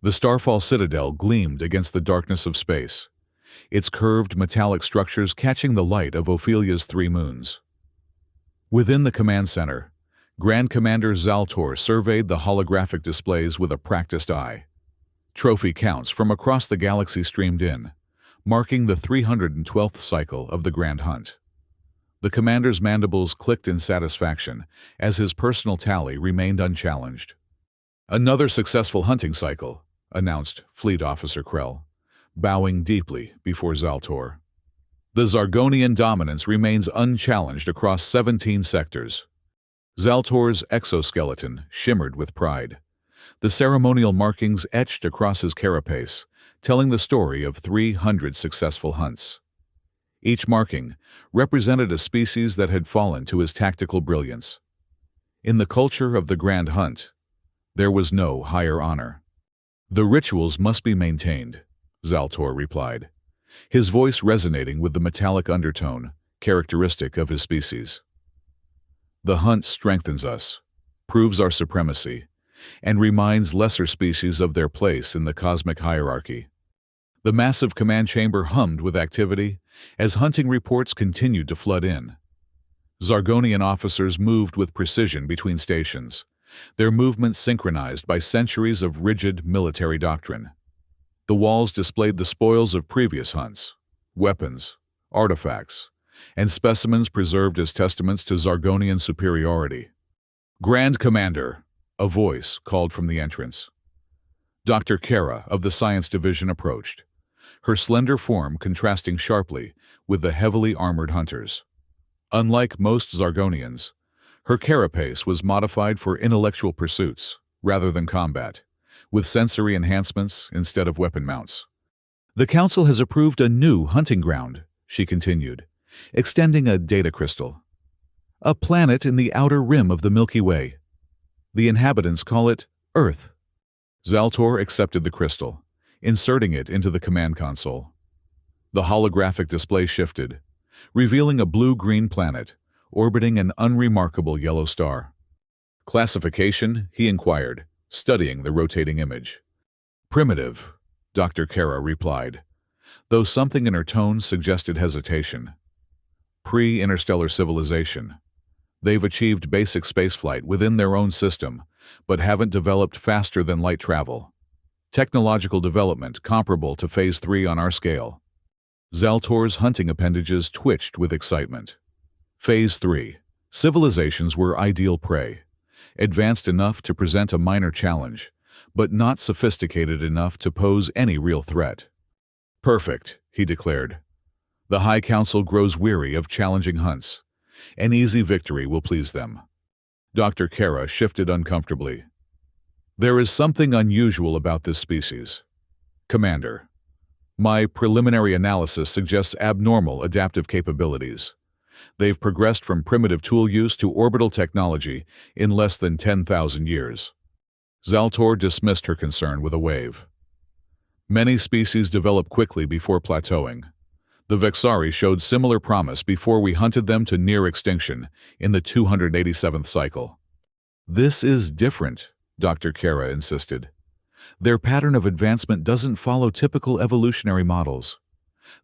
The Starfall Citadel gleamed against the darkness of space, its curved metallic structures catching the light of Ophelia's 3 moons. Within the command center, Grand Commander Zaltor surveyed the holographic displays with a practiced eye. Trophy counts from across the galaxy streamed in, marking the 312th cycle of the Grand Hunt. The commander's mandibles clicked in satisfaction as his personal tally remained unchallenged. "Another successful hunting cycle," announced Fleet Officer Krell, bowing deeply before Zaltor. "The Zargonian dominance remains unchallenged across 17 sectors." Zaltor's exoskeleton shimmered with pride. The ceremonial markings etched across his carapace, telling the story of 300 successful hunts. Each marking represented a species that had fallen to his tactical brilliance. In the culture of the Grand Hunt, there was no higher honor. "The rituals must be maintained," Zaltor replied, his voice resonating with the metallic undertone characteristic of his species. "The hunt strengthens us, proves our supremacy, and reminds lesser species of their place in the cosmic hierarchy." The massive command chamber hummed with activity as hunting reports continued to flood in. Zargonian officers moved with precision between stations, their movements synchronized by centuries of rigid military doctrine. The walls displayed the spoils of previous hunts, weapons, artifacts, and specimens preserved as testaments to Zargonian superiority. "Grand Commander," a voice called from the entrance. Dr. Kara of the Science Division approached, her slender form contrasting sharply with the heavily armored hunters. Unlike most Zargonians, her carapace was modified for intellectual pursuits rather than combat, with sensory enhancements instead of weapon mounts. "The Council has approved a new hunting ground," she continued, extending a data crystal. "A planet in the outer rim of the Milky Way. The inhabitants call it Earth." Zaltor accepted the crystal, inserting it into the command console. The holographic display shifted, revealing a blue-green planet orbiting an unremarkable yellow star. "Classification?" he inquired, studying the rotating image. "Primitive," Dr. Kara replied, though something in her tone suggested hesitation. "Pre-interstellar civilization. They've achieved basic spaceflight within their own system, but haven't developed faster than light travel. Technological development comparable to Phase 3 on our scale." Zaltor's hunting appendages twitched with excitement. Phase 3. Civilizations were ideal prey, advanced enough to present a minor challenge, but not sophisticated enough to pose any real threat. "Perfect," he declared. "The High Council grows weary of challenging hunts. An easy victory will please them." Dr. Kara shifted uncomfortably. "There is something unusual about this species. Commander, my preliminary analysis suggests abnormal adaptive capabilities. They've progressed from primitive tool use to orbital technology in less than 10,000 years." Zaltor dismissed her concern with a wave. "Many species develop quickly before plateauing. The Vexari showed similar promise before we hunted them to near extinction in the 287th cycle." "This is different," Dr. Kara insisted. "Their pattern of advancement doesn't follow typical evolutionary models.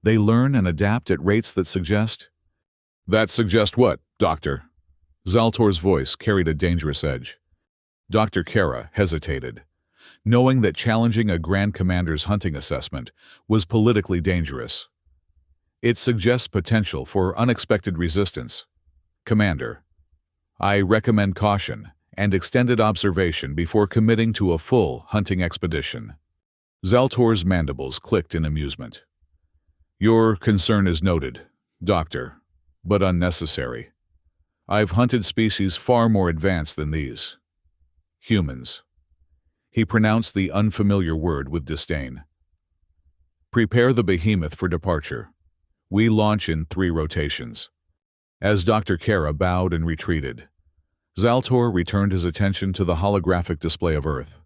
They learn and adapt at rates that suggest—" "That suggest what, Doctor?" Zaltor's voice carried a dangerous edge. Dr. Kara hesitated, knowing that challenging a Grand Commander's hunting assessment was politically dangerous. "It suggests potential for unexpected resistance. Commander, I recommend caution and extended observation before committing to a full hunting expedition." Zaltor's mandibles clicked in amusement. "Your concern is noted, Doctor, but unnecessary. I've hunted species far more advanced than these. Humans." He pronounced the unfamiliar word with disdain. "Prepare the behemoth for departure. We launch in 3 rotations." As Dr. Kara bowed and retreated, Zaltor returned his attention to the holographic display of Earth.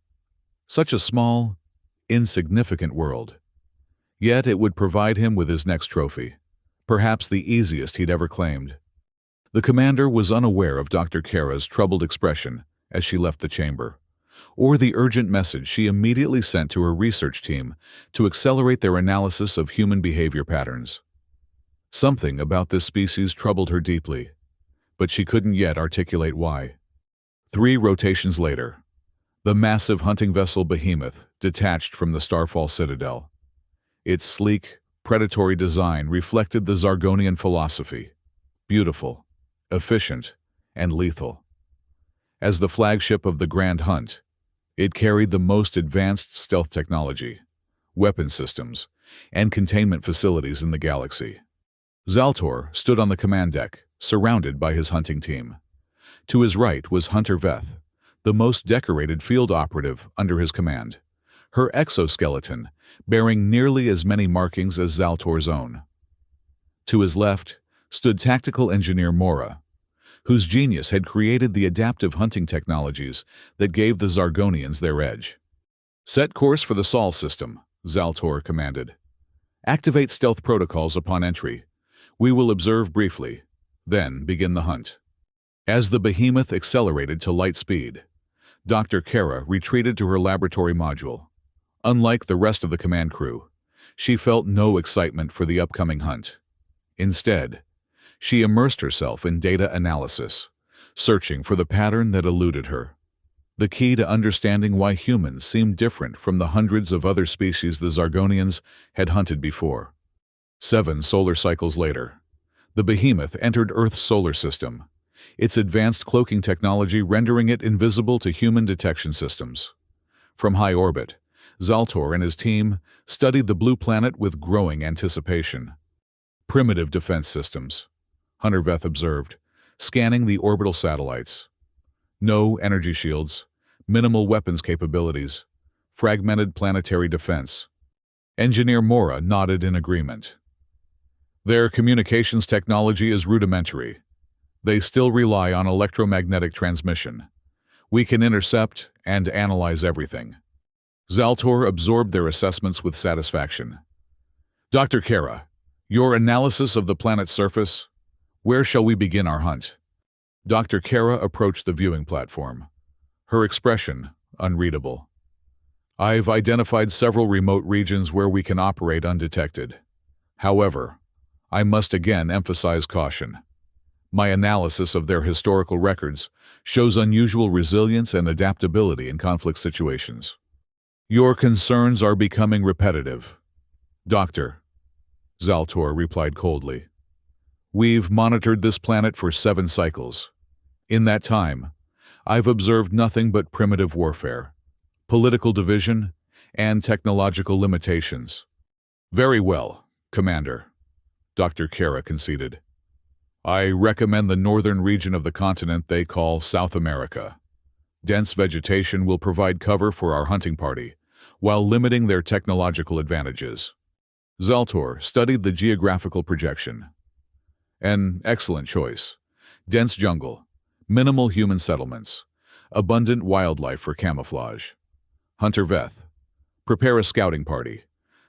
Such a small, insignificant world. Yet it would provide him with his next trophy, perhaps the easiest he'd ever claimed. The commander was unaware of Dr. Kara's troubled expression as she left the chamber, or the urgent message she immediately sent to her research team to accelerate their analysis of human behavior patterns. Something about this species troubled her deeply, but she couldn't yet articulate why. 3 rotations later, the massive hunting vessel Behemoth detached from the Starfall Citadel. Its sleek, predatory design reflected the Zargonian philosophy: beautiful, efficient, and lethal. As the flagship of the Grand Hunt, it carried the most advanced stealth technology, weapon systems, and containment facilities in the galaxy. Zaltor stood on the command deck, surrounded by his hunting team. To his right was Hunter Veth, the most decorated field operative under his command, her exoskeleton bearing nearly as many markings as Zaltor's own. To his left stood tactical engineer Mora, whose genius had created the adaptive hunting technologies that gave the Zargonians their edge. "Set course for the Sol system," Zaltor commanded. "Activate stealth protocols upon entry. We will observe briefly, then begin the hunt." As the Behemoth accelerated to light speed, Dr. Kara retreated to her laboratory module. Unlike the rest of the command crew, she felt no excitement for the upcoming hunt. Instead, she immersed herself in data analysis, searching for the pattern that eluded her. The key to understanding why humans seemed different from the hundreds of other species the Zargonians had hunted before. 7 solar cycles later, the Behemoth entered Earth's solar system, its advanced cloaking technology rendering it invisible to human detection systems. From high orbit, Zaltor and his team studied the blue planet with growing anticipation. "Primitive defense systems," Hunter Veth observed, scanning the orbital satellites. "No energy shields, minimal weapons capabilities, fragmented planetary defense." Engineer Mora nodded in agreement. "Their communications technology is rudimentary. They still rely on electromagnetic transmission. We can intercept and analyze everything." Zaltor absorbed their assessments with satisfaction. "Dr. Kara, your analysis of the planet's surface, where shall we begin our hunt?" Dr. Kara approached the viewing platform, her expression unreadable. "I've identified several remote regions where we can operate undetected. However, I must again emphasize caution. My analysis of their historical records shows unusual resilience and adaptability in conflict situations." "Your concerns are becoming repetitive, Doctor," Zaltor replied coldly. "We've monitored this planet for 7 cycles. In that time, I've observed nothing but primitive warfare, political division, and technological limitations." "Very well, Commander," Dr. Kara conceded. "I recommend the northern region of the continent they call South America. Dense vegetation will provide cover for our hunting party, while limiting their technological advantages." Zaltor studied the geographical projection. "An excellent choice. Dense jungle, minimal human settlements, abundant wildlife for camouflage." Hunter Veth, "Prepare a scouting party.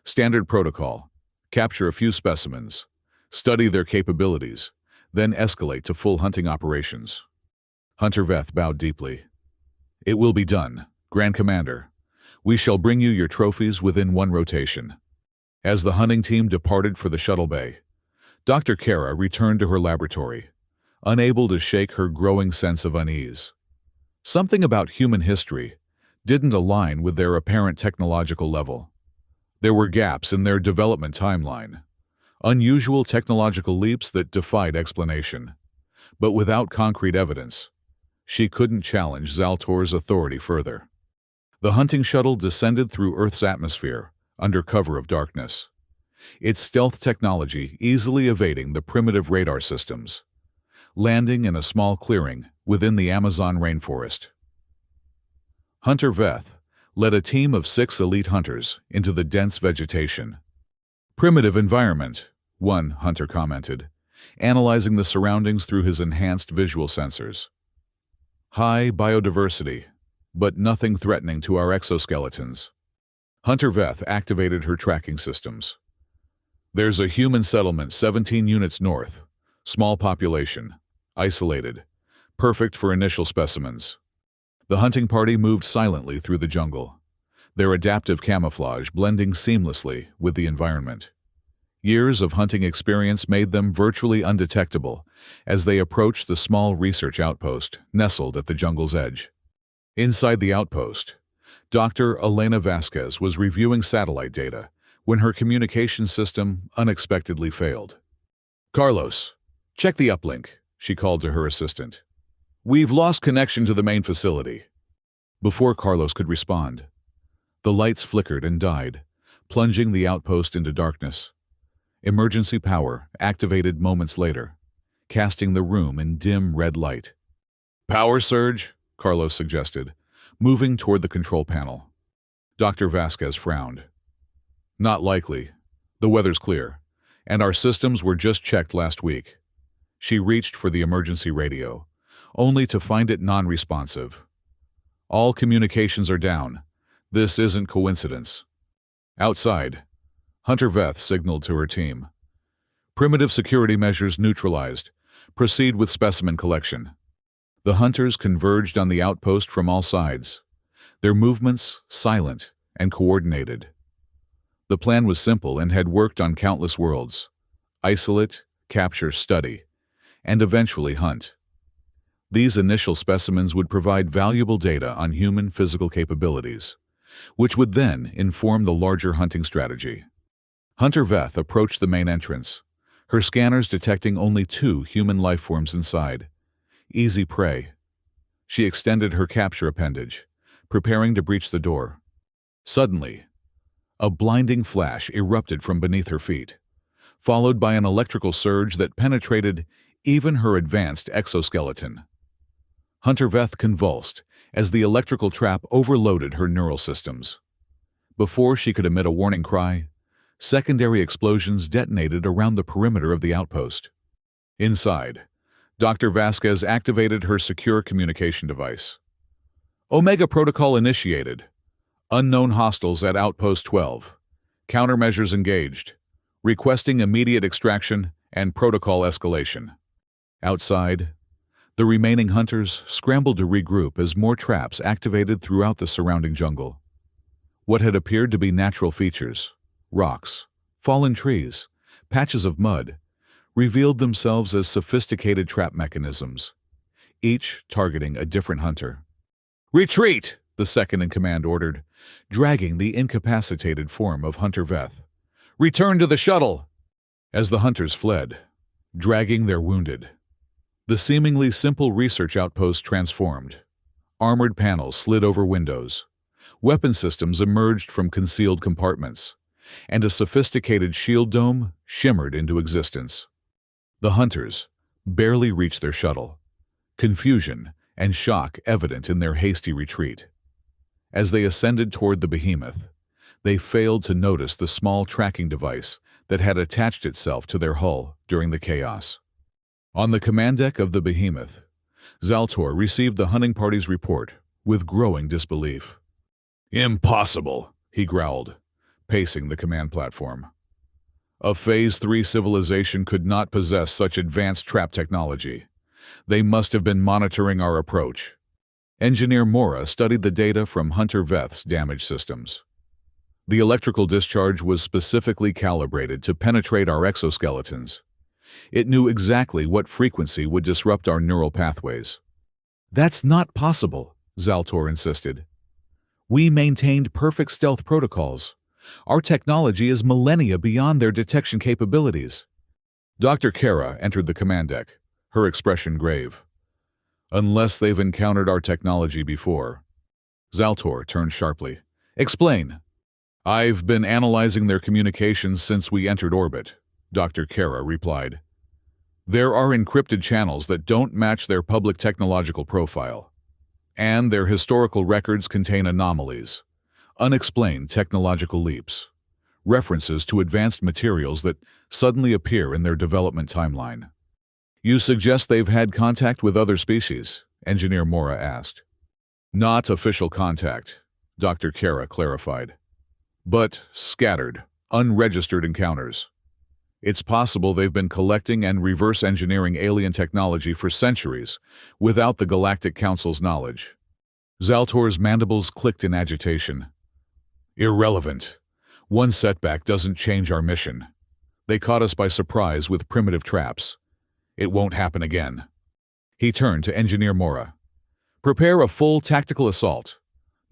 Standard protocol. Capture a few specimens. Study their capabilities, then escalate to full hunting operations." Hunter Veth bowed deeply. "It will be done, Grand Commander. We shall bring you your trophies within 1 rotation." As the hunting team departed for the shuttle bay, Dr. Kara returned to her laboratory, unable to shake her growing sense of unease. Something about human history didn't align with their apparent technological level. There were gaps in their development timeline, unusual technological leaps that defied explanation. But without concrete evidence, she couldn't challenge Zaltor's authority further. The hunting shuttle descended through Earth's atmosphere, under cover of darkness, its stealth technology easily evading the primitive radar systems, landing in a small clearing within the Amazon rainforest. Hunter Veth led a team of 6 elite hunters into the dense vegetation. "Primitive environment," one hunter commented, analyzing the surroundings through his enhanced visual sensors. "High biodiversity, but nothing threatening to our exoskeletons." Hunter Veth activated her tracking systems. "There's a human settlement 17 units north, small population, isolated, perfect for initial specimens." The hunting party moved silently through the jungle, their adaptive camouflage blending seamlessly with the environment. Years of hunting experience made them virtually undetectable as they approached the small research outpost nestled at the jungle's edge. Inside the outpost, Dr. Elena Vasquez was reviewing satellite data when her communication system unexpectedly failed. "Carlos, check the uplink," she called to her assistant. "We've lost connection to the main facility." Before Carlos could respond, the lights flickered and died, plunging the outpost into darkness. Emergency power activated moments later, casting the room in dim red light. "Power surge?" Carlos suggested, moving toward the control panel. Dr. Vasquez frowned. "Not likely. The weather's clear, and our systems were just checked last week." She reached for the emergency radio, only to find it non-responsive. "All communications are down. This isn't coincidence." Outside, Hunter Veth signaled to her team. "Primitive security measures neutralized. Proceed with specimen collection." The hunters converged on the outpost from all sides, their movements silent and coordinated. The plan was simple and had worked on countless worlds: isolate, capture, study, and eventually hunt. These initial specimens would provide valuable data on human physical capabilities, which would then inform the larger hunting strategy. Hunter Veth approached the main entrance, her scanners detecting only 2 human life forms inside. Easy prey. She extended her capture appendage, preparing to breach the door. Suddenly, a blinding flash erupted from beneath her feet, followed by an electrical surge that penetrated even her advanced exoskeleton. Hunter Veth convulsed as the electrical trap overloaded her neural systems. Before she could emit a warning cry, secondary explosions detonated around the perimeter of the outpost. Inside, Dr. Vasquez activated her secure communication device. "Omega Protocol initiated. Unknown hostiles at Outpost 12. Countermeasures engaged. Requesting immediate extraction and protocol escalation." Outside, the remaining hunters scrambled to regroup as more traps activated throughout the surrounding jungle. What had appeared to be natural features, rocks, fallen trees, patches of mud, revealed themselves as sophisticated trap mechanisms, each targeting a different hunter. "Retreat!" the second-in-command ordered, dragging the incapacitated form of Hunter Veth. "Return to the shuttle!" As the hunters fled, dragging their wounded, the seemingly simple research outpost transformed. Armored panels slid over windows, weapon systems emerged from concealed compartments, and a sophisticated shield dome shimmered into existence. The hunters barely reached their shuttle, confusion and shock evident in their hasty retreat. As they ascended toward the behemoth, they failed to notice the small tracking device that had attached itself to their hull during the chaos. On the command deck of the behemoth, Zaltor received the hunting party's report with growing disbelief. "Impossible," he growled, pacing the command platform. "A Phase 3 civilization could not possess such advanced trap technology. They must have been monitoring our approach." Engineer Mora studied the data from Hunter Veth's damaged systems. The electrical discharge was specifically calibrated to penetrate our exoskeletons. It knew exactly what frequency would disrupt our neural pathways. "That's not possible," Zaltor insisted. "We maintained perfect stealth protocols. Our technology is millennia beyond their detection capabilities." Dr. Kara entered the command deck, her expression grave. "Unless they've encountered our technology before." Zaltor turned sharply. "Explain." "I've been analyzing their communications since we entered orbit," Dr. Kara replied. "There are encrypted channels that don't match their public technological profile, and their historical records contain anomalies, unexplained technological leaps, references to advanced materials that suddenly appear in their development timeline." "You suggest they've had contact with other species?" Engineer Mora asked. "Not official contact," Dr. Kara clarified, "but scattered, unregistered encounters. It's possible they've been collecting and reverse engineering alien technology for centuries without the Galactic Council's knowledge." Zaltor's mandibles clicked in agitation. Irrelevant. One setback doesn't change our mission. They caught us by surprise with primitive traps. It won't happen again. He turned to Engineer Mora. Prepare a full tactical assault.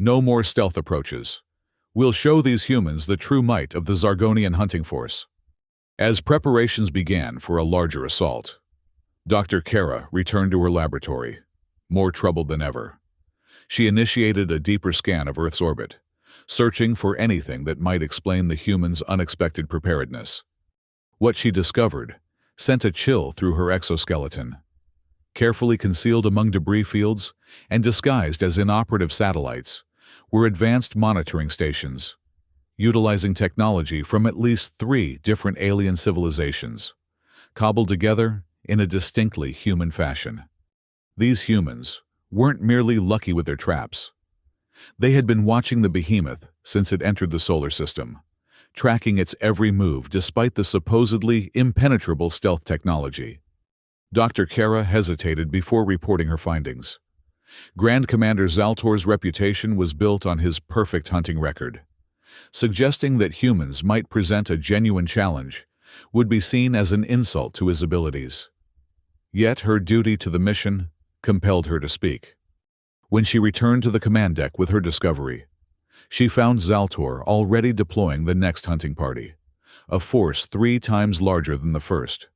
No more stealth approaches. We'll show these humans the true might of the Zargonian hunting force. As preparations began for a larger assault, Dr. Kara returned to her laboratory, more troubled than ever. She initiated a deeper scan of Earth's orbit, searching for anything that might explain the humans' unexpected preparedness. What she discovered sent a chill through her exoskeleton. Carefully concealed among debris fields and disguised as inoperative satellites were advanced monitoring stations, utilizing technology from at least 3 different alien civilizations, cobbled together in a distinctly human fashion. These humans weren't merely lucky with their traps. They had been watching the behemoth since it entered the solar system, tracking its every move despite the supposedly impenetrable stealth technology. Dr. Kara hesitated before reporting her findings. Grand Commander Zaltor's reputation was built on his perfect hunting record. Suggesting that humans might present a genuine challenge would be seen as an insult to his abilities. Yet her duty to the mission compelled her to speak. When she returned to the command deck with her discovery, she found Zaltor already deploying the next hunting party, a force 3 times larger than the first,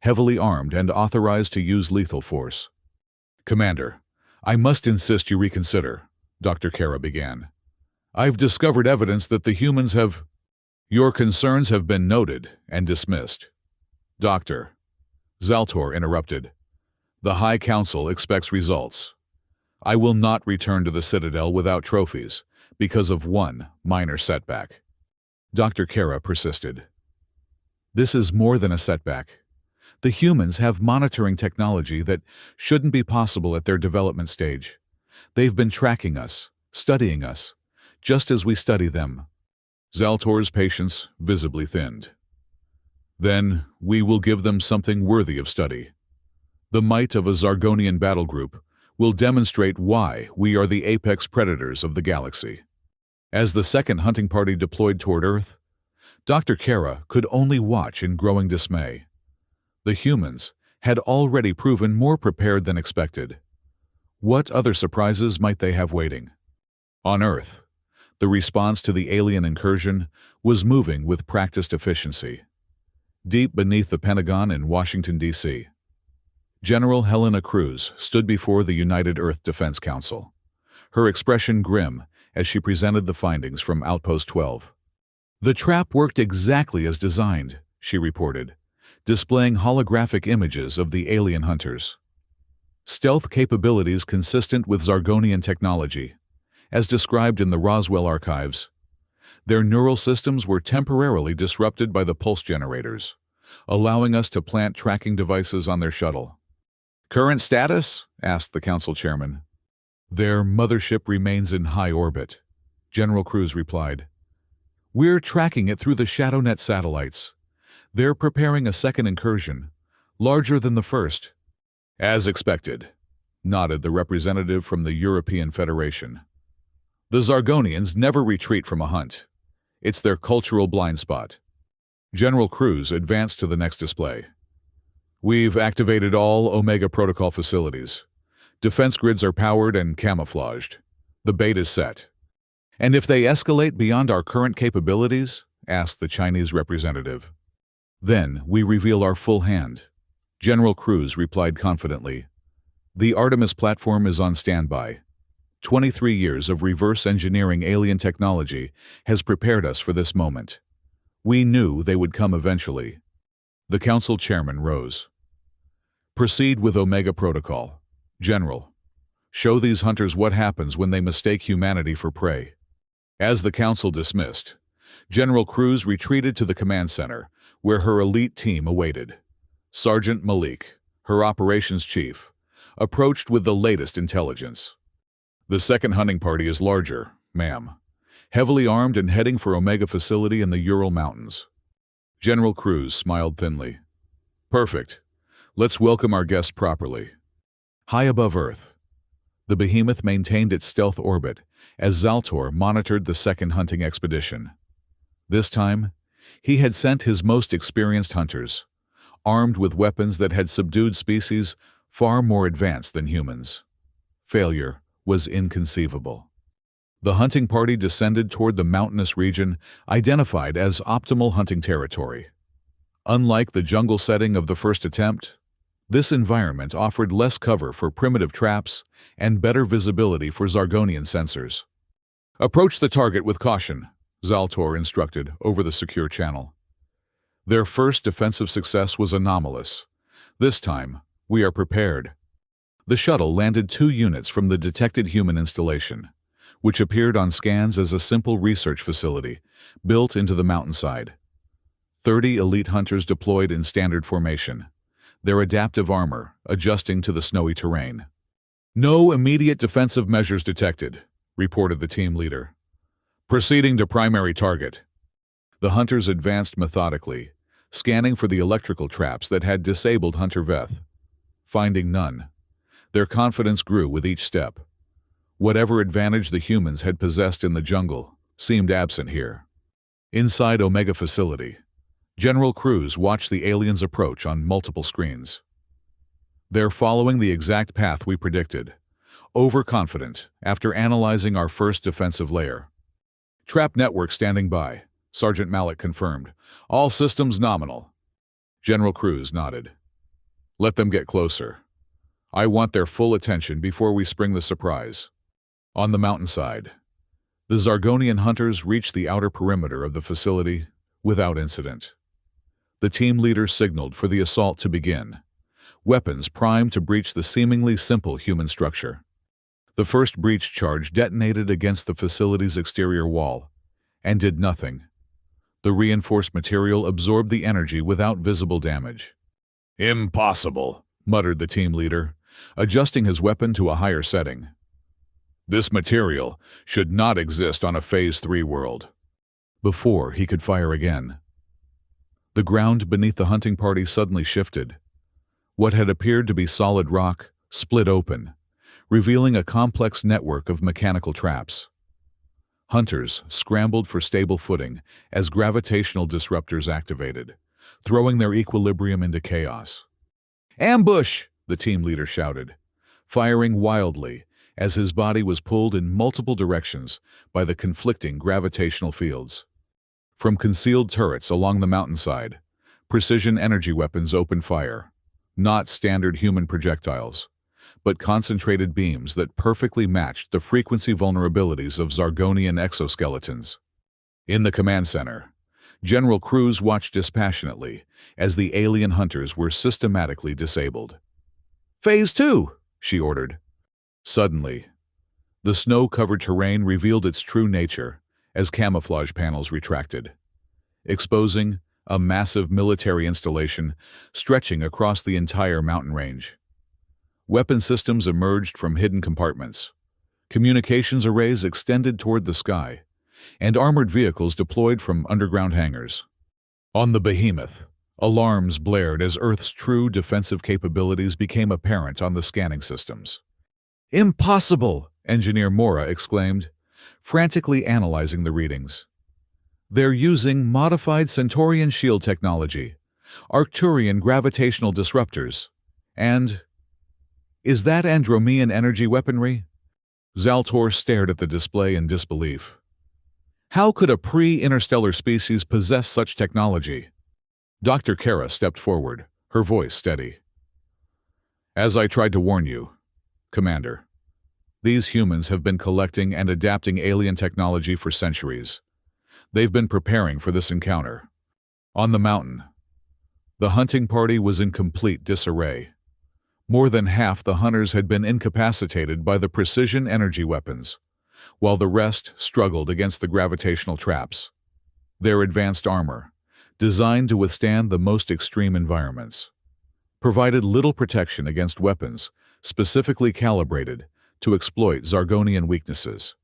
heavily armed and authorized to use lethal force. Commander, I must insist you reconsider, Dr. Kara began. I've discovered evidence that the humans have... Your concerns have been noted and dismissed. Doctor, Zaltor interrupted. The High Council expects results. I will not return to the Citadel without trophies because of one minor setback. Dr. Kara persisted. This is more than a setback. The humans have monitoring technology that shouldn't be possible at their development stage. They've been tracking us, studying us, just as we study them. Zaltor's patience visibly thinned. Then we will give them something worthy of study. The might of a Zargonian battle group will demonstrate why we are the apex predators of the galaxy. As the second hunting party deployed toward Earth, Dr. Kara could only watch in growing dismay. The humans had already proven more prepared than expected. What other surprises might they have waiting? On Earth, the response to the alien incursion was moving with practiced efficiency. Deep beneath the Pentagon in Washington, D.C., General Helena Cruz stood before the United Earth Defense Council, her expression grim as she presented the findings from Outpost 12. The trap worked exactly as designed, she reported, displaying holographic images of the alien hunters. Stealth capabilities consistent with Zargonian technology, as described in the Roswell archives. Their neural systems were temporarily disrupted by the pulse generators, allowing us to plant tracking devices on their shuttle. Current status? Asked the council chairman. Their mothership remains in high orbit, General Cruz replied. We're tracking it through the ShadowNet satellites. They're preparing a second incursion, larger than the first. As expected, nodded the representative from the European Federation. The Zargonians never retreat from a hunt. It's their cultural blind spot. General Cruz advanced to the next display. We've activated all Omega Protocol facilities. Defense grids are powered and camouflaged. The bait is set. And if they escalate beyond our current capabilities? Asked the Chinese representative. Then we reveal our full hand. General Cruz replied confidently. The Artemis platform is on standby. 23 years of reverse engineering alien technology has prepared us for this moment. We knew they would come eventually. The council chairman rose. Proceed with Omega Protocol. General, show these hunters what happens when they mistake humanity for prey. As the council dismissed, General Cruz retreated to the command center, where her elite team awaited. Sergeant Malik, her operations chief, approached with the latest intelligence. The second hunting party is larger, ma'am, heavily armed and heading for Omega facility in the Ural Mountains. General Cruz smiled thinly. Perfect. Let's welcome our guests properly. High above Earth, The behemoth maintained its stealth orbit as Zaltor monitored the second hunting expedition. This time, he had sent his most experienced hunters, armed with weapons that had subdued species far more advanced than humans. Failure was inconceivable. The hunting party descended toward the mountainous region identified as optimal hunting territory. Unlike the jungle setting of the first attempt, this environment offered less cover for primitive traps and better visibility for Zargonian sensors. "Approach the target with caution," Zaltor instructed over the secure channel. Their first defensive success was anomalous. This time, we are prepared. The shuttle landed 2 units from the detected human installation, which appeared on scans as a simple research facility built into the mountainside. 30 elite hunters deployed in standard formation, their adaptive armor adjusting to the snowy terrain. "No immediate defensive measures detected," reported the team leader. "Proceeding to primary target." The hunters advanced methodically, scanning for the electrical traps that had disabled Hunter Veth. Finding none, their confidence grew with each step. Whatever advantage the humans had possessed in the jungle seemed absent here. Inside Omega Facility, General Cruz watched the aliens approach on multiple screens. "They're following the exact path we predicted. Overconfident after analyzing our first defensive layer." "Trap network standing by," Sergeant Malik confirmed. "All systems nominal." General Cruz nodded. "Let them get closer. I want their full attention before we spring the surprise." On the mountainside, the Zargonian hunters reached the outer perimeter of the facility without incident. The team leader signaled for the assault to begin, weapons primed to breach the seemingly simple human structure. The first breach charge detonated against the facility's exterior wall and did nothing. The reinforced material absorbed the energy without visible damage. "Impossible," muttered the team leader, adjusting his weapon to a higher setting. "This material should not exist on a Phase 3 world." Before he could fire again, the ground beneath the hunting party suddenly shifted. What had appeared to be solid rock split open, revealing a complex network of mechanical traps. Hunters scrambled for stable footing as gravitational disruptors activated, throwing their equilibrium into chaos. "Ambush!" the team leader shouted, firing wildly as his body was pulled in multiple directions by the conflicting gravitational fields. From concealed turrets along the mountainside, precision energy weapons opened fire, not standard human projectiles, but concentrated beams that perfectly matched the frequency vulnerabilities of Zargonian exoskeletons. In the command center, General Cruz watched dispassionately as the alien hunters were systematically disabled. "Phase 2, she ordered. Suddenly, the snow-covered terrain revealed its true nature as camouflage panels retracted, exposing a massive military installation stretching across the entire mountain range. Weapon systems emerged from hidden compartments, communications arrays extended toward the sky, and armored vehicles deployed from underground hangars. On the behemoth, alarms blared as Earth's true defensive capabilities became apparent on the scanning systems. "Impossible!" Engineer Mora exclaimed, frantically analyzing the readings. "They're using modified Centaurian shield technology, Arcturian gravitational disruptors, and... is that Andromean energy weaponry?" Zaltor stared at the display in disbelief. How could a pre-interstellar species possess such technology? Dr. Kara stepped forward, her voice steady. "As I tried to warn you, Commander, these humans have been collecting and adapting alien technology for centuries. They've been preparing for this encounter." On the mountain, the hunting party was in complete disarray. More than half the hunters had been incapacitated by the precision energy weapons, while the rest struggled against the gravitational traps. Their advanced armor, designed to withstand the most extreme environments, provided little protection against weapons specifically calibrated to exploit Zargonian weaknesses.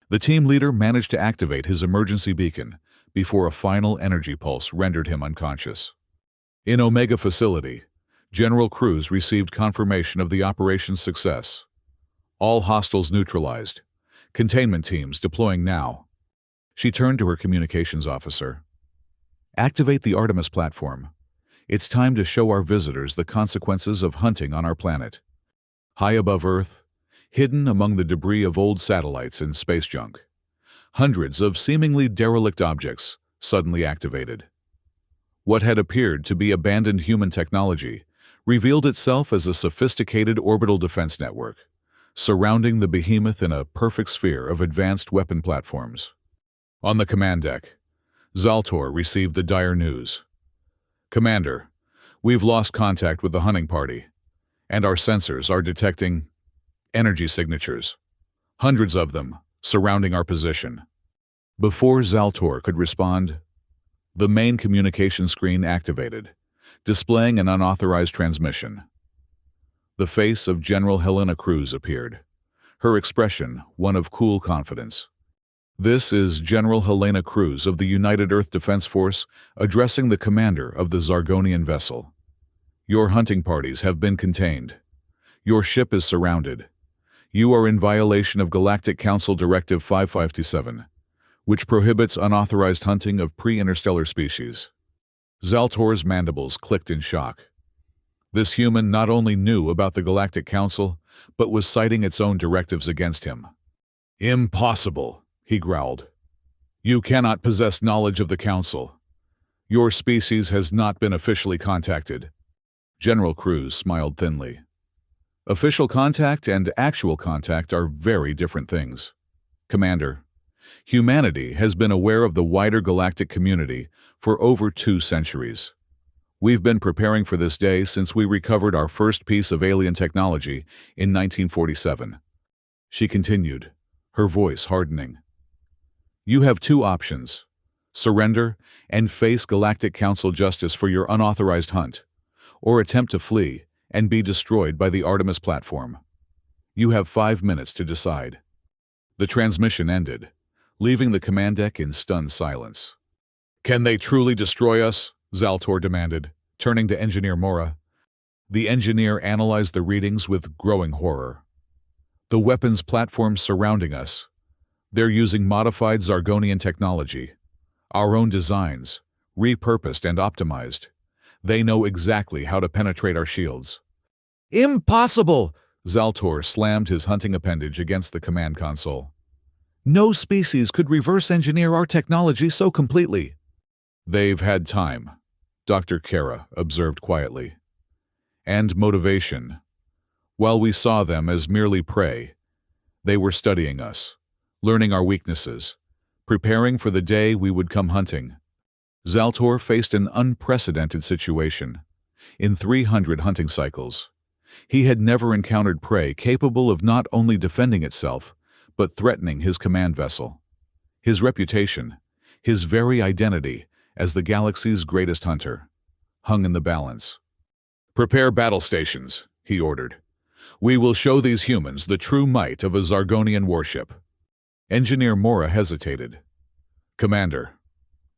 The team leader managed to activate his emergency beacon before a final energy pulse rendered him unconscious. In Omega Facility, General Cruz received confirmation of the operation's success. All hostiles neutralized. Containment teams deploying now. She turned to her communications officer. Activate the Artemis platform. It's time to show our visitors the consequences of hunting on our planet. High above Earth, hidden among the debris of old satellites and space junk, hundreds of seemingly derelict objects suddenly activated. What had appeared to be abandoned human technology revealed itself as a sophisticated orbital defense network, surrounding the behemoth in a perfect sphere of advanced weapon platforms. On the command deck, Zaltor received the dire news. Commander, we've lost contact with the hunting party, and our sensors are detecting energy signatures, hundreds of them, surrounding our position. Before Zaltor could respond, the main communication screen activated, displaying an unauthorized transmission. The face of General Helena Cruz appeared, her expression one of cool confidence. This is General Helena Cruz of the United Earth Defense Force addressing the commander of the Zargonian vessel. Your hunting parties have been contained. Your ship is surrounded. You are in violation of Galactic Council Directive 5527, which prohibits unauthorized hunting of pre-interstellar species. Zaltor's mandibles clicked in shock. This human not only knew about the Galactic Council, but was citing its own directives against him. Impossible, he growled. You cannot possess knowledge of the Council. Your species has not been officially contacted. General Cruz smiled thinly. Official contact and actual contact are very different things. Commander, humanity has been aware of the wider galactic community for over 2 centuries. We've been preparing for this day since we recovered our first piece of alien technology in 1947. She continued, her voice hardening. You have 2 options: surrender and face Galactic Council justice for your unauthorized hunt, or attempt to flee and be destroyed by the Artemis platform. You have 5 minutes to decide. The transmission ended, leaving the command deck in stunned silence. Can they truly destroy us? Zaltor demanded, turning to Engineer Mora. The engineer analyzed the readings with growing horror. The weapons platforms surrounding us. They're using modified Zargonian technology, our own designs, repurposed and optimized. They know exactly how to penetrate our shields. Impossible! Zaltor slammed his hunting appendage against the command console. No species could reverse engineer our technology so completely. They've had time, Dr. Kara observed quietly. And motivation. While we saw them as merely prey, they were studying us, learning our weaknesses, preparing for the day we would come hunting. Zaltor faced an unprecedented situation. In 300 hunting cycles, he had never encountered prey capable of not only defending itself, but threatening his command vessel. His reputation, his very identity as the galaxy's greatest hunter, hung in the balance. Prepare battle stations, he ordered. We will show these humans the true might of a Zargonian warship. Engineer Mora hesitated. Commander,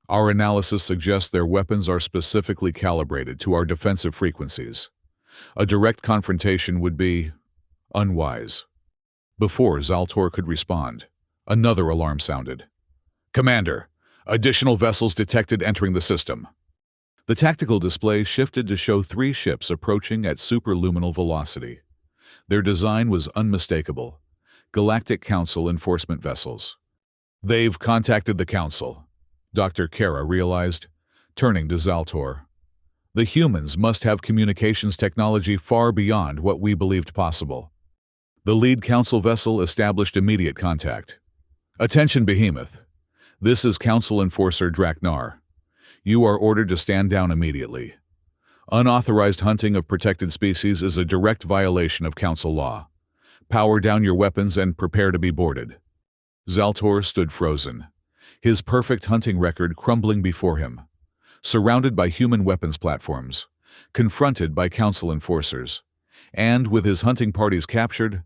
our analysis suggests their weapons are specifically calibrated to our defensive frequencies. A direct confrontation would be unwise. Before Zaltor could respond, another alarm sounded. Commander, additional vessels detected entering the system. The tactical display shifted to show 3 ships approaching at superluminal velocity. Their design was unmistakable. Galactic Council enforcement vessels. They've contacted the Council, Dr. Kara realized, turning to Zaltor. The humans must have communications technology far beyond what we believed possible. The lead Council vessel established immediate contact. Attention, Behemoth. This is Council Enforcer Draknar. You are ordered to stand down immediately. Unauthorized hunting of protected species is a direct violation of Council law. Power down your weapons and prepare to be boarded. Zaltor stood frozen, his perfect hunting record crumbling before him. Surrounded by human weapons platforms, confronted by Council enforcers, and with his hunting parties captured,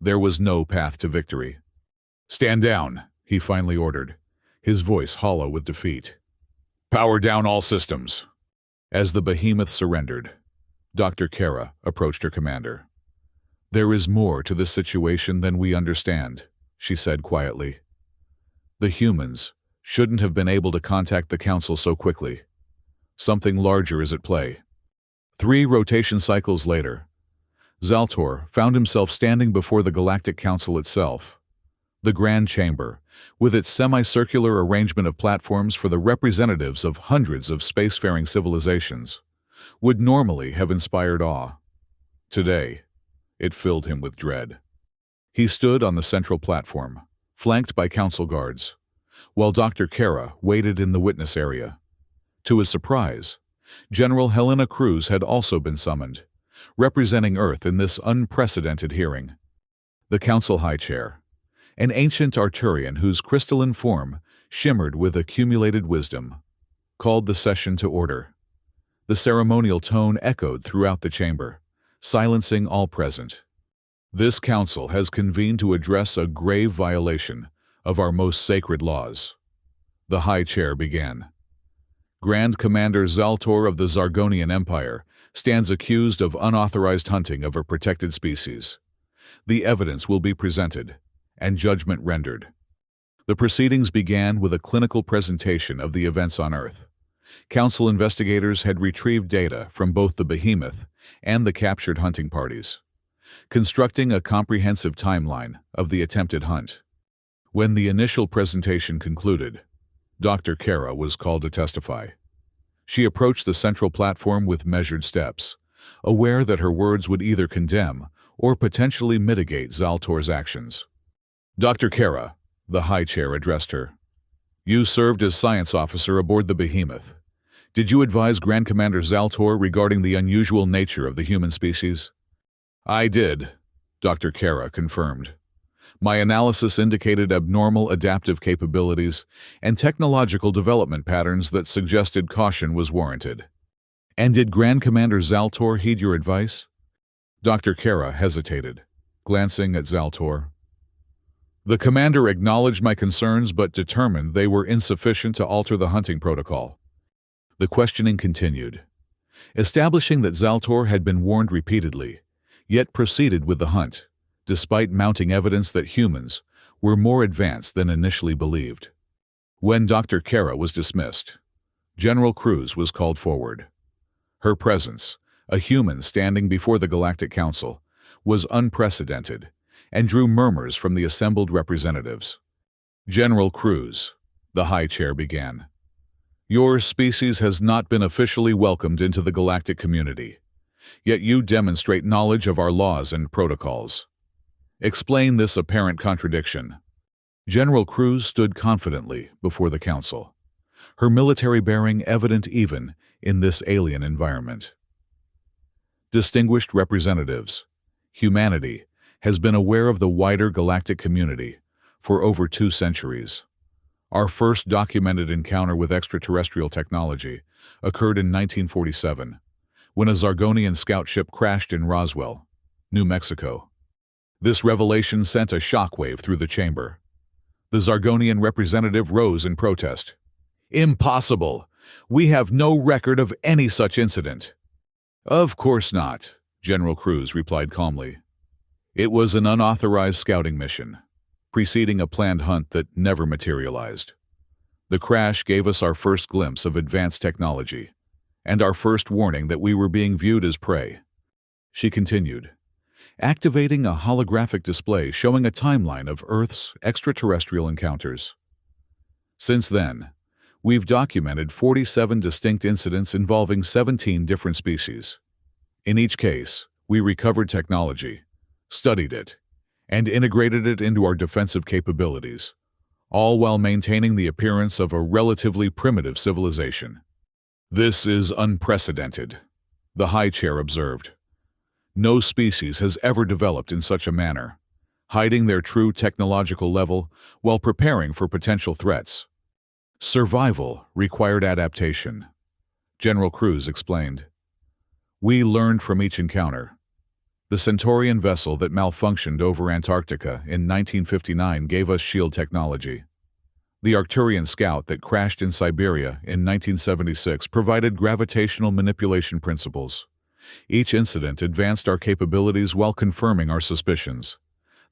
there was no path to victory. Stand down, he finally ordered, his voice hollow with defeat. Power down all systems. As the behemoth surrendered, Dr. Kara approached her commander. "There is more to this situation than we understand," she said quietly. "The humans shouldn't have been able to contact the Council so quickly. Something larger is at play." 3 rotation cycles later, Zaltor found himself standing before the Galactic Council itself. The Grand Chamber, with its semicircular arrangement of platforms for the representatives of hundreds of spacefaring civilizations, would normally have inspired awe. Today, it filled him with dread. He stood on the central platform, flanked by council guards, while Dr. Kara waited in the witness area. To his surprise, General Helena Cruz had also been summoned, representing Earth in this unprecedented hearing. The Council High Chair, an ancient Arturian whose crystalline form shimmered with accumulated wisdom, called the session to order. The ceremonial tone echoed throughout the chamber, silencing all present. "This council has convened to address a grave violation of our most sacred laws," the High Chair began. "Grand Commander Zaltor of the Zargonian Empire stands accused of unauthorized hunting of a protected species. The evidence will be presented, and judgment rendered." The proceedings began with a clinical presentation of the events on Earth. Council investigators had retrieved data from both the behemoth and the captured hunting parties, constructing a comprehensive timeline of the attempted hunt. When the initial presentation concluded, Dr. Kara was called to testify. She approached the central platform with measured steps, aware that her words would either condemn or potentially mitigate Zaltor's actions. "Dr. Kara," the High Chair addressed her, "you served as science officer aboard the behemoth. Did you advise Grand Commander Zaltor regarding the unusual nature of the human species?" "I did," Dr. Kara confirmed. "My analysis indicated abnormal adaptive capabilities and technological development patterns that suggested caution was warranted." "And did Grand Commander Zaltor heed your advice?" Dr. Kara hesitated, glancing at Zaltor. "The commander acknowledged my concerns but determined they were insufficient to alter the hunting protocol." The questioning continued, establishing that Zaltor had been warned repeatedly, yet proceeded with the hunt, despite mounting evidence that humans were more advanced than initially believed. When Dr. Kara was dismissed, General Cruz was called forward. Her presence, a human standing before the Galactic Council, was unprecedented and drew murmurs from the assembled representatives. "General Cruz," the High Chair began, "your species has not been officially welcomed into the galactic community, yet you demonstrate knowledge of our laws and protocols. Explain this apparent contradiction." General Cruz stood confidently before the council, her military bearing evident even in this alien environment. "Distinguished representatives, humanity has been aware of the wider galactic community for over 2 centuries. Our first documented encounter with extraterrestrial technology occurred in 1947, when a Zargonian scout ship crashed in Roswell, New Mexico. This revelation sent a shockwave through the chamber. The Zargonian representative rose in protest. "Impossible! We have no record of any such incident." "Of course not," General Cruz replied calmly. "It was an unauthorized scouting mission, preceding a planned hunt that never materialized. The crash gave us our first glimpse of advanced technology, and our first warning that we were being viewed as prey." She continued, activating a holographic display showing a timeline of Earth's extraterrestrial encounters. "Since then, we've documented 47 distinct incidents involving 17 different species. In each case, we recovered technology, studied it, and integrated it into our defensive capabilities, all while maintaining the appearance of a relatively primitive civilization." "This is unprecedented," the High Chair observed. "No species has ever developed in such a manner, hiding their true technological level while preparing for potential threats. Survival required adaptation," General Cruz explained. "We learned from each encounter. The Centaurian vessel that malfunctioned over Antarctica in 1959 gave us shield technology. The Arcturian scout that crashed in Siberia in 1976 provided gravitational manipulation principles, Each incident advanced our capabilities while confirming our suspicions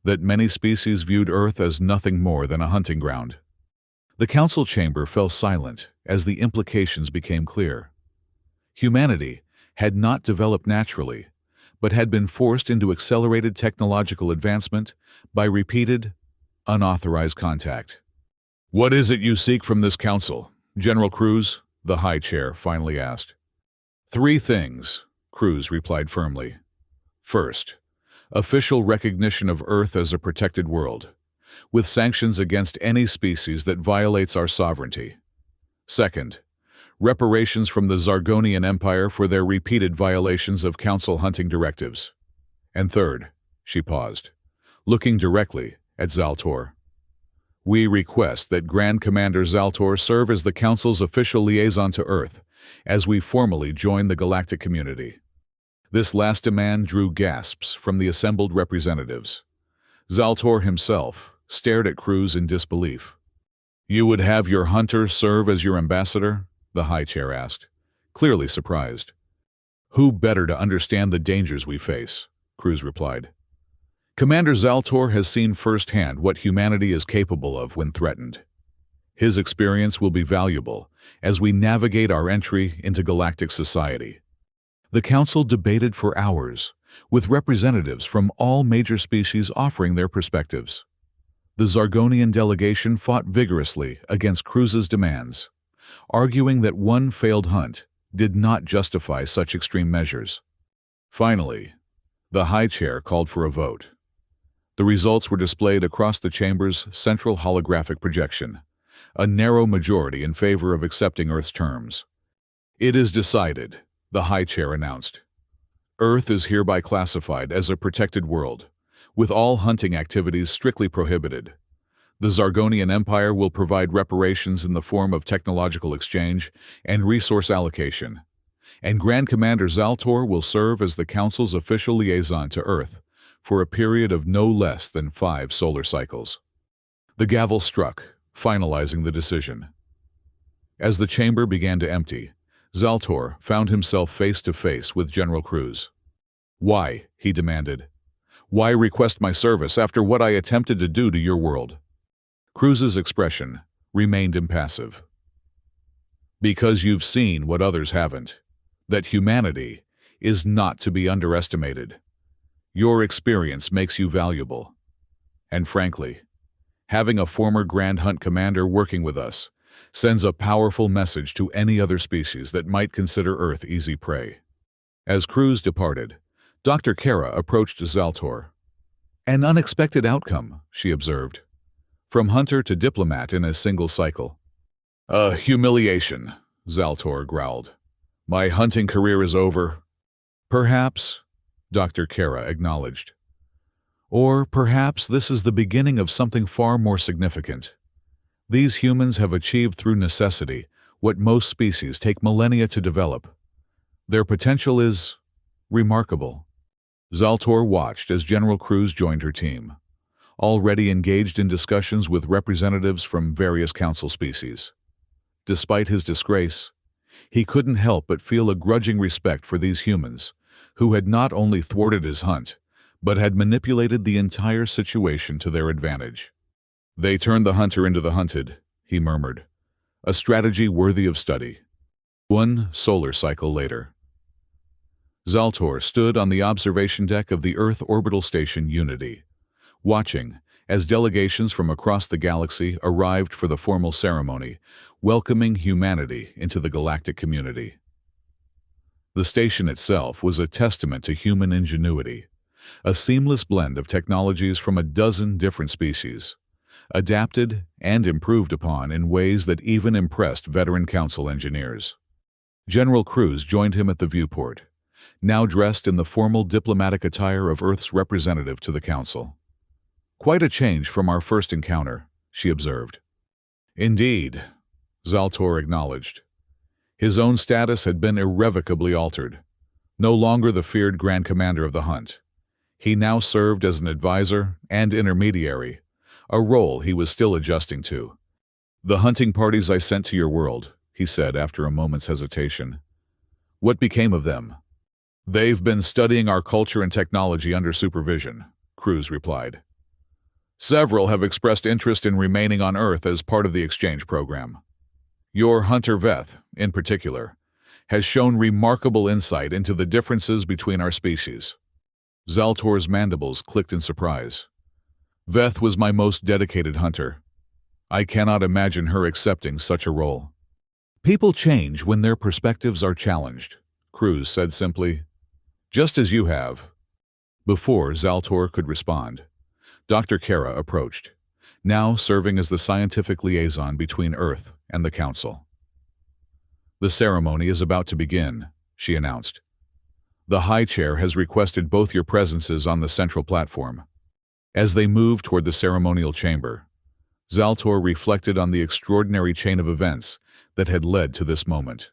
that many species viewed Earth as nothing more than a hunting ground. The council chamber fell silent as the implications became clear. Humanity had not developed naturally, but had been forced into accelerated technological advancement by repeated, unauthorized contact. "What is it you seek from this council, General Cruz?" the High Chair finally asked. "Three things," Cruz replied firmly. "First, official recognition of Earth as a protected world, with sanctions against any species that violates our sovereignty. Second, reparations from the Zargonian Empire for their repeated violations of Council hunting directives. And third," she paused, looking directly at Zaltor, "we request that Grand Commander Zaltor serve as the Council's official liaison to Earth as we formally join the galactic community." This last demand drew gasps from the assembled representatives. Zaltor himself stared at Cruz in disbelief. "You would have your hunter serve as your ambassador?" the High Chair asked, clearly surprised. "Who better to understand the dangers we face?" Cruz replied. "Commander Zaltor has seen firsthand what humanity is capable of when threatened. His experience will be valuable as we navigate our entry into galactic society." The Council debated for hours, with representatives from all major species offering their perspectives. The Zargonian delegation fought vigorously against Cruz's demands, arguing that one failed hunt did not justify such extreme measures. Finally, the High Chair called for a vote. The results were displayed across the chamber's central holographic projection, a narrow majority in favor of accepting Earth's terms. "It is decided," the High Chair announced. "Earth is hereby classified as a protected world, with all hunting activities strictly prohibited. The Zargonian Empire will provide reparations in the form of technological exchange and resource allocation, and Grand Commander Zaltor will serve as the Council's official liaison to Earth for a period of no less than 5 solar cycles." The gavel struck, finalizing the decision. As the chamber began to empty, Zaltor found himself face to face with General Cruz. "Why?" he demanded. "Why request my service after what I attempted to do to your world?" Cruz's expression remained impassive. "Because you've seen what others haven't, that humanity is not to be underestimated. Your experience makes you valuable. And frankly, having a former Grand Hunt commander working with us sends a powerful message to any other species that might consider Earth easy prey." As Cruz departed, Dr. Kara approached Zaltor. "An unexpected outcome," she observed. "From hunter to diplomat in a single cycle." "A humiliation," Zaltor growled. "My hunting career is over." "Perhaps," Dr. Kara acknowledged. "Or perhaps this is the beginning of something far more significant. These humans have achieved through necessity what most species take millennia to develop. Their potential is remarkable." Zaltor watched as General Cruz joined her team, already engaged in discussions with representatives from various council species. Despite his disgrace, he couldn't help but feel a grudging respect for these humans, who had not only thwarted his hunt, but had manipulated the entire situation to their advantage. "They turned the hunter into the hunted," he murmured, "a strategy worthy of study." 1 solar cycle later. Zaltor stood on the observation deck of the Earth orbital station Unity, watching as delegations from across the galaxy arrived for the formal ceremony, welcoming humanity into the galactic community. The station itself was a testament to human ingenuity, a seamless blend of technologies from a dozen different species, adapted and improved upon in ways that even impressed veteran council engineers. General Cruz joined him at the viewport, now dressed in the formal diplomatic attire of Earth's representative to the council. "Quite a change from our first encounter," she observed. "Indeed," Zaltor acknowledged. His own status had been irrevocably altered. No longer the feared Grand Commander of the Hunt, he now served as an advisor and intermediary, a role he was still adjusting to. "The hunting parties I sent to your world," he said after a moment's hesitation. "What became of them?" They've been studying our culture and technology under supervision, Cruz replied. Several have expressed interest in remaining on Earth as part of the exchange program. Your Hunter Veth, in particular, has shown remarkable insight into the differences between our species. Zaltor's mandibles clicked in surprise. Veth was my most dedicated hunter. I cannot imagine her accepting such a role. People change when their perspectives are challenged, Cruz said simply. Just as you have. Before Zaltor could respond, Dr. Kara approached, now serving as the scientific liaison between Earth and the Council. The ceremony is about to begin, she announced. The High Chair has requested both your presences on the central platform. As they moved toward the ceremonial chamber, Zaltor reflected on the extraordinary chain of events that had led to this moment.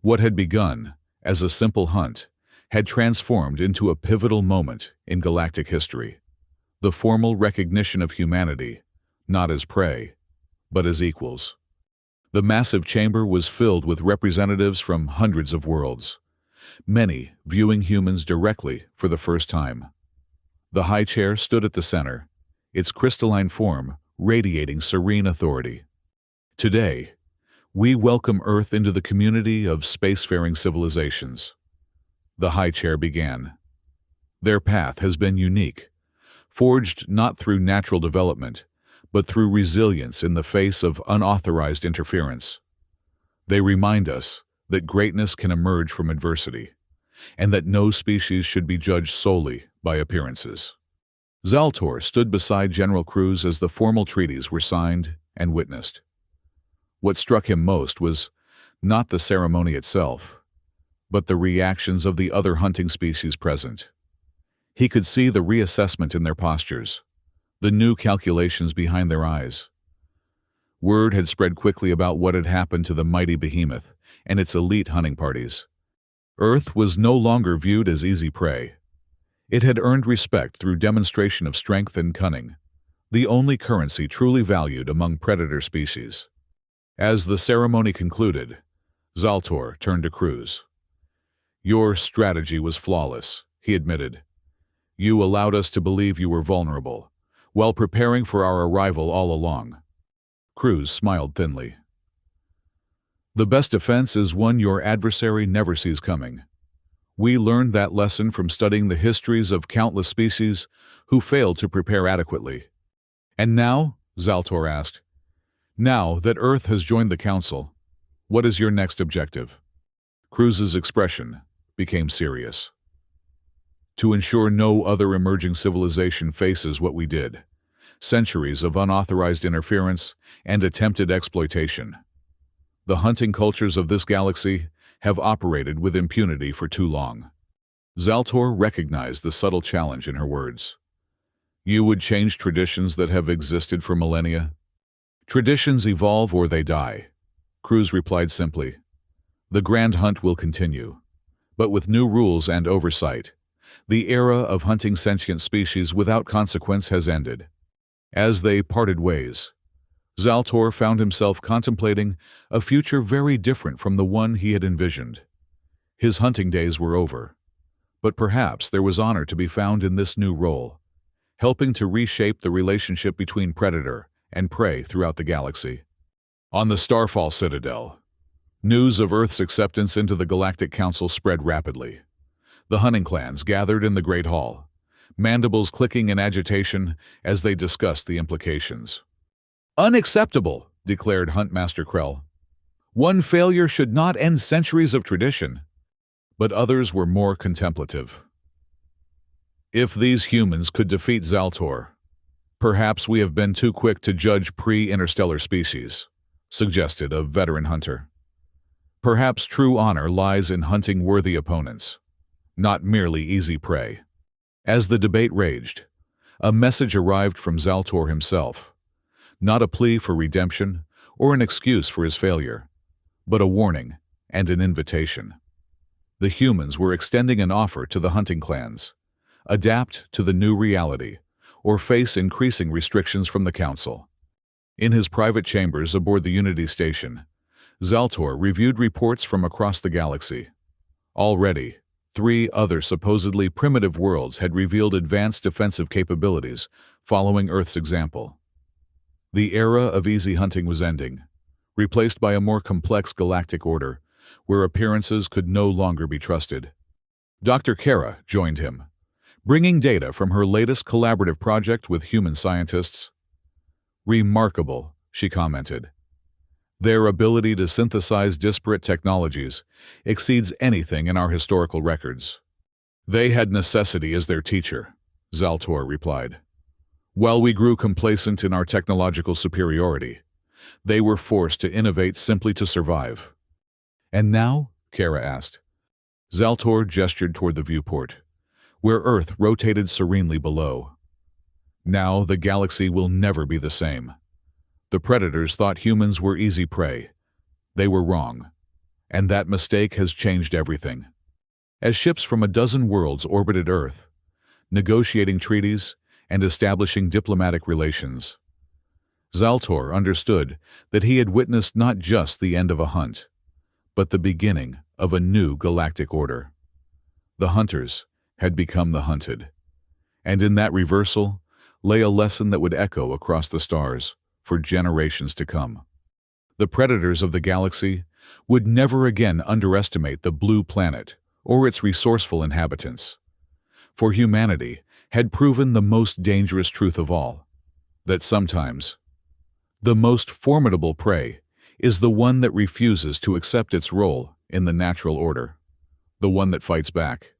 What had begun as a simple hunt had transformed into a pivotal moment in galactic history, the formal recognition of humanity, not as prey, but as equals. The massive chamber was filled with representatives from hundreds of worlds, many viewing humans directly for the first time. The High Chair stood at the center, its crystalline form radiating serene authority. Today, we welcome Earth into the community of spacefaring civilizations. The High Chair began. Their path has been unique, forged not through natural development, but through resilience in the face of unauthorized interference. They remind us that greatness can emerge from adversity, and that no species should be judged solely by appearances. Zaltor stood beside General Cruz as the formal treaties were signed and witnessed. What struck him most was not the ceremony itself, but the reactions of the other hunting species present. He could see the reassessment in their postures, the new calculations behind their eyes. Word had spread quickly about what had happened to the mighty behemoth and its elite hunting parties. Earth was no longer viewed as easy prey. It had earned respect through demonstration of strength and cunning, the only currency truly valued among predator species. As the ceremony concluded, Zaltor turned to Cruz. Your strategy was flawless, he admitted. You allowed us to believe you were vulnerable, while preparing for our arrival all along. Cruz smiled thinly. The best defense is one your adversary never sees coming. We learned that lesson from studying the histories of countless species who failed to prepare adequately. And now, Zaltor asked, now that Earth has joined the Council, what is your next objective? Cruz's expression became serious. To ensure no other emerging civilization faces what we did, centuries of unauthorized interference and attempted exploitation. The hunting cultures of this galaxy have operated with impunity for too long. Zaltor recognized the subtle challenge in her words. You would change traditions that have existed for millennia? Traditions evolve or they die, Cruz replied simply. The grand hunt will continue, but with new rules and oversight. The era of hunting sentient species without consequence has ended. As they parted ways, Zaltor found himself contemplating a future very different from the one he had envisioned. His hunting days were over, but perhaps there was honor to be found in this new role, helping to reshape the relationship between predator and prey throughout the galaxy. On the Starfall Citadel, news of Earth's acceptance into the Galactic Council spread rapidly. The hunting clans gathered in the Great Hall, mandibles clicking in agitation as they discussed the implications. Unacceptable, declared Huntmaster Krell. One failure should not end centuries of tradition. But others were more contemplative. If these humans could defeat Zaltor, perhaps we have been too quick to judge pre-interstellar species, suggested a veteran hunter. Perhaps true honor lies in hunting worthy opponents, not merely easy prey. As the debate raged, a message arrived from Zaltor himself, not a plea for redemption or an excuse for his failure, but a warning and an invitation. The humans were extending an offer to the hunting clans: adapt to the new reality or face increasing restrictions from the Council. In his private chambers aboard the Unity Station, Zaltor reviewed reports from across the galaxy. Already, 3 other supposedly primitive worlds had revealed advanced defensive capabilities, following Earth's example. The era of easy hunting was ending, replaced by a more complex galactic order, where appearances could no longer be trusted. Dr. Kara joined him, bringing data from her latest collaborative project with human scientists. "Remarkable," she commented. "Their ability to synthesize disparate technologies exceeds anything in our historical records." "They had necessity as their teacher," Zaltor replied. "While we grew complacent in our technological superiority, they were forced to innovate simply to survive." "And now?" Kara asked. Zaltor gestured toward the viewport, where Earth rotated serenely below. "Now the galaxy will never be the same. The predators thought humans were easy prey. They were wrong, and that mistake has changed everything." As ships from a dozen worlds orbited Earth, negotiating treaties and establishing diplomatic relations, Zaltor understood that he had witnessed not just the end of a hunt, but the beginning of a new galactic order. The hunters had become the hunted, and in that reversal lay a lesson that would echo across the stars for generations to come. The predators of the galaxy would never again underestimate the blue planet or its resourceful inhabitants, for humanity had proven the most dangerous truth of all, that sometimes the most formidable prey is the one that refuses to accept its role in the natural order, the one that fights back.